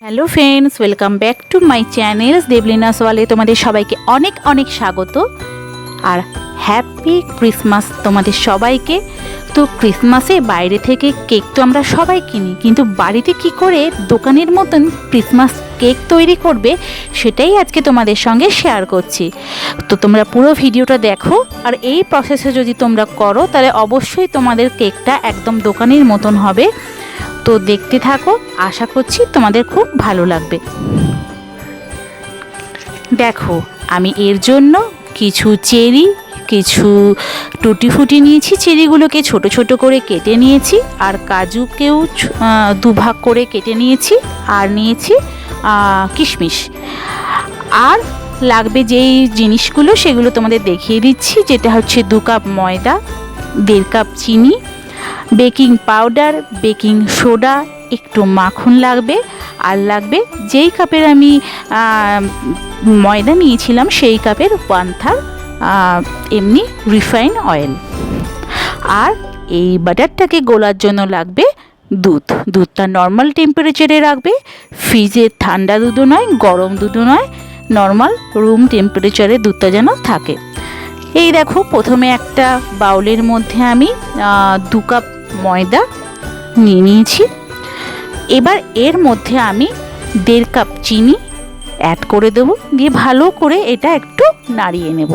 Hello friends, welcome back to my channel Debalina's ওয়ালে। তোমাদের সবাইকে অনেক অনেক স্বাগত আর হ্যাপি ক্রিসমাস তোমাদের সবাইকে। তো ক্রিসমাসে বাইরে থেকে কেক তো আমরা সবাই কিনি, কিন্তু বাড়িতে কি করে দোকানের মতন ক্রিসমাস কেক তৈরি করবে সেটাই আজকে তোমাদের সঙ্গে শেয়ার করছি। তো তোমরা পুরো ভিডিওটা দেখো, আর এই প্রসেসে যদি তোমরা করো তাহলে অবশ্যই তোমাদের কেকটা একদম দোকানের মতন হবে। তো দেখতে থাকো, আশা করছি তোমাদের খুব ভালো লাগবে। দেখো, আমি এর জন্য কিছু চেরি, কিছু টুটি ফুটি নিয়েছি। চেরিগুলোকে ছোট ছোট করে কেটে নিয়েছি, আর কাজুকেও দুভাগ করে কেটে নিয়েছি, আর নিয়েছি কিশমিশ। আর লাগবে যেই জিনিসগুলো সেগুলো তোমাদের দেখিয়ে দিচ্ছি, যেটা হচ্ছে 2 কাপ ময়দা, 1.5 কাপ চিনি, বেকিং পাউডার, বেকিং সোডা, একটু মাখন লাগবে, আর লাগবে যেই কাপের আমি ময়দা নিয়েছিলাম সেই কাপের 1/3 এমনি রিফাইন অয়েল। আর এই বাটারটাকে গোলার জন্য লাগবে দুধটা নর্মাল টেম্পারেচারে রাখবে। ফ্রিজে ঠান্ডা দুধও নয়, গরম দুধও নয়, নর্মাল রুম টেম্পারেচারে দুধটা যেন থাকে। এই দেখো, প্রথমে একটা বাউলের মধ্যে আমি 2 কাপ ময়দা নিয়ে নিয়েছি। এবার এর মধ্যে আমি 1.5 কাপ চিনি অ্যাড করে দেবো, দিয়ে ভালো করে এটা একটু নাড়িয়ে নেব।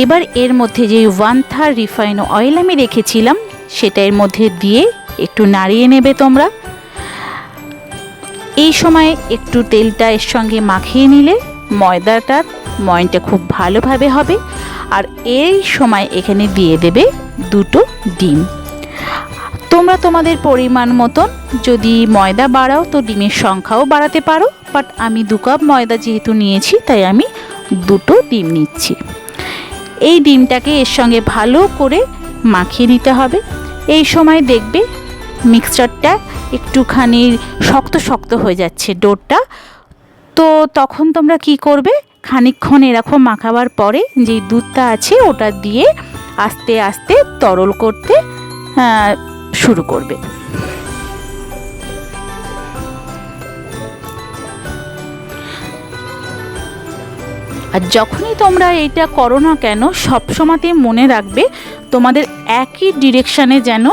এবার এর মধ্যে যে 1/3 রিফাইন অয়েল আমি রেখেছিলাম সেটা এর মধ্যে দিয়ে একটু নাড়িয়ে নেবে তোমরা। এই সময় একটু তেলটা এর সঙ্গে মাখিয়ে নিলে ময়দাটার ময়নটা খুব ভালোভাবে হবে। আর এই সময় এখানে দিয়ে দেবে 2টো ডিম। তোমরা তোমাদের পরিমাণ মতন যদি ময়দা বাড়াও তো ডিমের সংখ্যাও বাড়াতে পারো, বাট আমি 2 কাপ ময়দা যেহেতু নিয়েছি তাই আমি 2টো ডিম নিচ্ছি। এই ডিমটাকে এর সঙ্গে ভালো করে মাখিয়ে নিতে হবে। এই সময় দেখবে মিক্সচারটা একটুখানি শক্ত শক্ত হয়ে যাচ্ছে ডোটা। তো তখন তোমরা কি করবে, খানিকক্ষণ এরকম মাখাবার পরে যেই দুধটা আছে ওটা দিয়ে আস্তে আস্তে তরল করতে শুরু করবে। আর যখনই তোমরা এইটা করো না কেন, সবসময়তে মনে রাখবে তোমাদের একই ডিরেকশানে যেন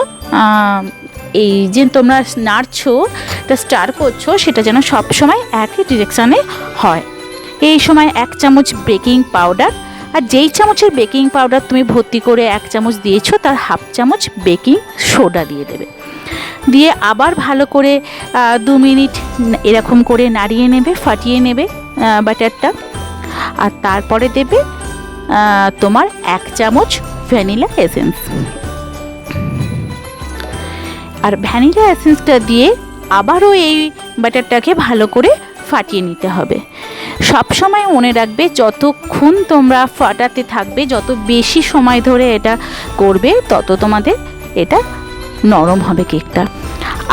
এই যে তোমরা নাড়ছো তা স্টার করছো সেটা যেন সবসময় একই ডিরেকশানে হয়। এই সময় 1 চামচ বেকিং পাউডার, আর যেই চামচের বেকিং পাউডার তুমি ভর্তি করে 1 চামচ দিয়েছো তার 1/2 চামচ বেকিং সোডা দিয়ে দেবে। দিয়ে আবার ভালো করে 2 মিনিট এরকম করে নাড়িয়ে নেবে, ফাটিয়ে নেবে বাটারটা। আর তারপরে দেবে তোমার 1 চামচ ভ্যানিলা এসেন্স। আর ভ্যানিলা এসেন্সটা দিয়ে আবারও এই বাটারটাকে ভালো করে ফাটিয়ে নিতে হবে। সব সময় মনে রাখবে যতক্ষণ তোমরা ফাটাতে থাকবে, যত বেশি সময় ধরে এটা করবে তত তোমাদের এটা নরম হবে কেকটা।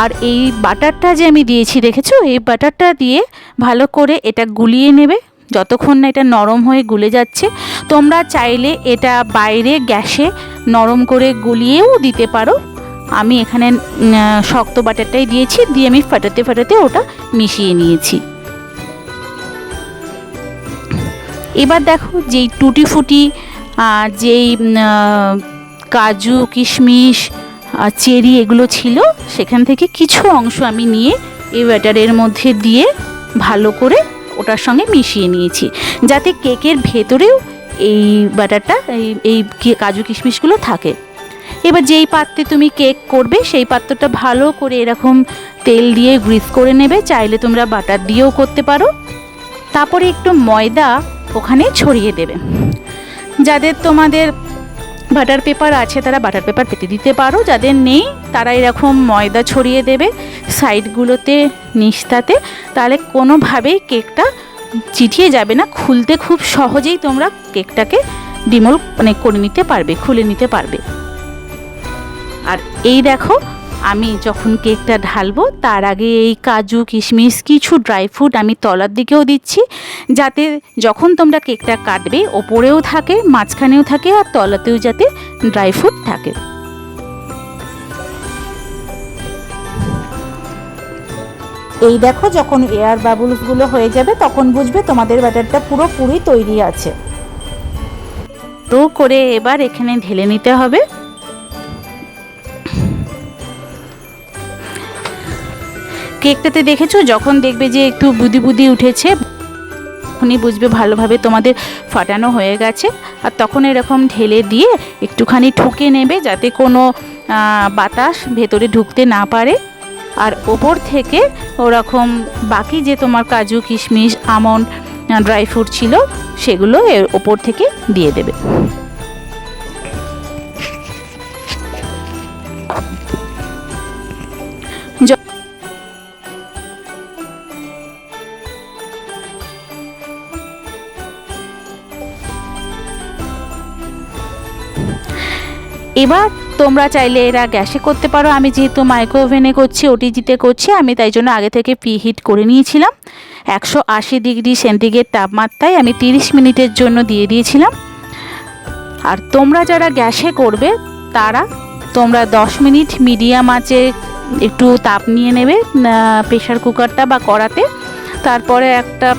আর এই বাটারটা যে আমি দিয়েছি দেখেছো, এই বাটারটা দিয়ে ভালো করে এটা গুলিয়ে নেবে যতক্ষণ না এটা নরম হয়ে গুলে যাচ্ছে। তোমরা চাইলে এটা বাইরে গ্যাসে নরম করে গুলিয়েও দিতে পারো। আমি এখানে শক্ত বাটারটাই দিয়েছি, দিয়ে আমি ফাটাতে ফাটাতে ওটা মিশিয়ে নিয়েছি। এবার দেখো, যেই টুটি ফুটি যেই কাজু কিশমিশ চেরি এগুলো ছিল সেখান থেকে কিছু অংশ আমি নিয়ে এই ব্যাটারের মধ্যে দিয়ে ভালো করে ওটার সঙ্গে মিশিয়ে নিয়েছি, যাতে কেকের ভেতরেও এই ব্যাটারটা এই কাজু কিশমিশগুলো থাকে। এবার যেই পাত্রে তুমি কেক করবে সেই পাত্রটা ভালো করে এরকম তেল দিয়ে গ্রিস করে নেবে, চাইলে তোমরা বাটার দিয়েও করতে পারো। তারপরে একটু ময়দা ওখানে ছড়িয়ে দেবে। যাদের তোমাদের বাটার পেপার আছে তারা বাটার পেপার পেতে দিতে পারো, যাদের নেই তারা এরকম ময়দা ছড়িয়ে দেবে সাইডগুলোতে নিচটাতে, তাহলে কোনোভাবেই কেকটা চিটিয়ে যাবে না, খুলতে খুব সহজেই তোমরা কেকটাকে ডিমোল্ড করে নিতে পারবে, খুলে নিতে পারবে। আর এই দেখো, আমি যখন কেকটা ঢালবো তার আগে এই কাজু কিশমিশ কিছু ড্রাই ফ্রুট আমি তলার দিকেও দিচ্ছি, যাতে যখন তোমরা কেকটা কাটবে ওপরেও থাকে, মাঝখানেও থাকে, আর তলাতেও যাতে ড্রাই ফ্রুট থাকে। এই দেখো, যখন এয়ার বাবলসগুলো হয়ে যাবে তখন বুঝবে তোমাদের ব্যাটারটা পুরোপুরি তৈরি আছে। তো করে এবার এখানে ঢেলে নিতে হবে। কেকটাতে দেখেছো, যখন দেখবে যে একটু বুদি বুদি উঠেছে তখনই বুঝবে ভালোভাবে তোমাদের ফাটানো হয়ে গেছে। আর তখন এরকম ঢেলে দিয়ে একটুখানি ঠুকে নেবে যাতে কোনো বাতাস ভেতরে ঢুকতে না পারে। আর ওপর থেকে ওরকম বাকি যে তোমার কাজু কিশমিশ আমন্ড ড্রাই ফ্রুট ছিল সেগুলো এর ওপর থেকে দিয়ে দেবে। এবার তোমরা চাইলে এরা গ্যাসে করতে পারো, আমি যেহেতু মাইক্রো ওভেনে করছি, ওটিজিতে করছি, আমি তাই জন্য আগে থেকে প্রিহিট করে নিয়েছিলাম। 180 ডিগ্রি সেন্টিগ্রেড তাপমাত্রায় আমি 30 মিনিটের জন্য দিয়ে দিয়েছিলাম। আর তোমরা যারা গ্যাসে করবে তারা তোমরা 10 মিনিট মিডিয়াম আঁচে একটু তাপ নিয়ে নেবে প্রেশার কুকারটা বা কড়াতে। তারপরে একটা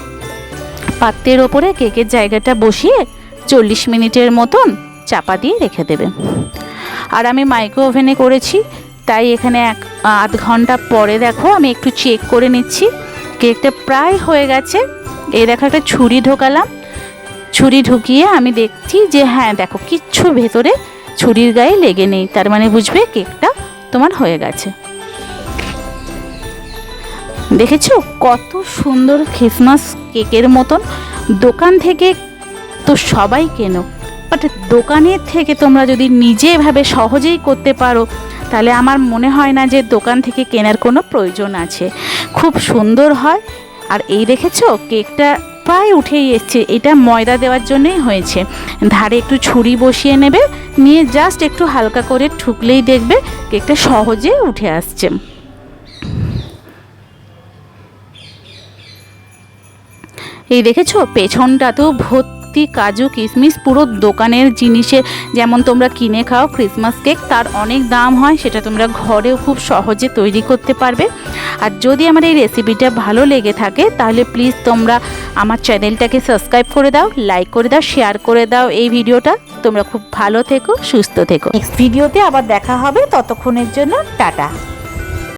পাত্রের ওপরে কেকের জায়গাটা বসিয়ে 40 মিনিটের মতন চাপা দিয়ে রেখে দেবে। আর আমি মাইক্রো ওভেনে করেছি, তাই এখানে আধ ঘন্টা পরে দেখো আমি একটু চেক করে নিচ্ছি, কেকটা প্রায় হয়ে গেছে। এই দেখো একটা ছুরি ঢোকালাম, ছুরি ঢুকিয়ে আমি দেখছি যে হ্যাঁ দেখো কিচ্ছু ভেতরে ছুরির গায়ে লেগে নেই, তার মানে বুঝবে কেকটা তোমার হয়ে গেছে। দেখেছো কত সুন্দর ক্রিসমাস কেকের মতন। দোকান থেকে তো সবাই কেনো, বাট দোকানের থেকে তোমরা যদি নিজে এভাবে সহজেই করতে পারো তাহলে আমার মনে হয় না যে দোকান থেকে কেনার কোনো প্রয়োজন আছে। খুব সুন্দর হয়। আর এই দেখেছো কেকটা প্রায় উঠেই এসছে, এটা ময়দা দেওয়ার জন্যই হয়েছে। ধারে একটু ছুরি বসিয়ে নেবে, নিয়ে জাস্ট একটু হালকা করে ঠুকলেই দেখবে কেকটা সহজে উঠে আসছে। এই দেখেছো পেছনটাতেও ভর্তি কাজু কিশমিশ, পুরো দোকানের জিনিসের যেমন তোমরা কিনে খাও ক্রিসমাস কেক তার অনেক দাম হয়, সেটা তোমরা ঘরেও খুব সহজে তৈরি করতে পারবে। আর যদি আমার এই রেসিপিটা ভালো লেগে থাকে তাহলে প্লিজ তোমরা আমার চ্যানেলটাকে সাবস্ক্রাইব করে দাও, লাইক করে দাও, শেয়ার করে দাও এই ভিডিওটা। তোমরা খুব ভালো থেকো, সুস্থ থেকো। নেক্সট ভিডিওতে আবার দেখা হবে, ততক্ষণের জন্য টাটা।